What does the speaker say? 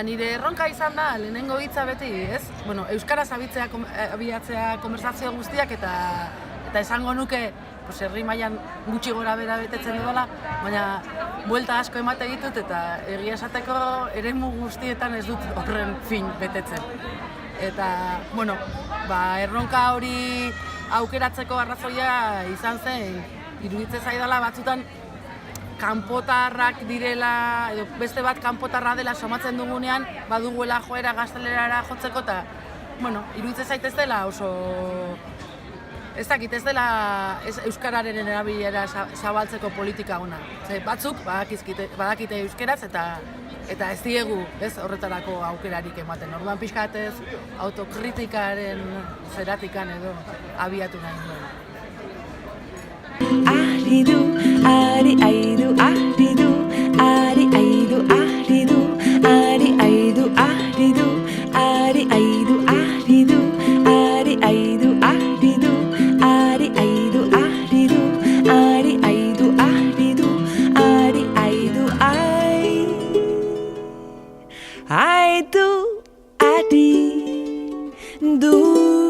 Nire erronka izan da, lehenengo hitza beti, ez? Bueno, euskaraz abiatzea konversazio guztiak eta esango nuke herri mailan gutxi gora bera betetzen dudala, baina buelta asko emate ditut eta egia esateko eremu guztietan ez dut horren fin betetzen. Eta, erronka hori aukeratzeko arrazoia izan zen, iruditzen zaidala batzutan kanpotarrak direla, edo beste bat kanpotarra dela somatzen dugunean, baduguela joera gaztelerara jotzeko eta, iruditzen zaitez dela oso... Ez dakit, ez dela euskararen erabilera zabaltzeko politika ona. Batzuk badakite euskeraz eta ez diegu horretarako aukerarik ematen. Orduan pixkatez autokritikaren zeratikan edo abiatu nahi duen. Ahridu, ari aidu, ahridu, ari aidu, ahridu, ari aidu, ahridu, ari aidu, ahridu, ari aidu, ahridu, ari aidu, ahridu, ari aidu, ahridu, ari aidu, aidu, adi, du.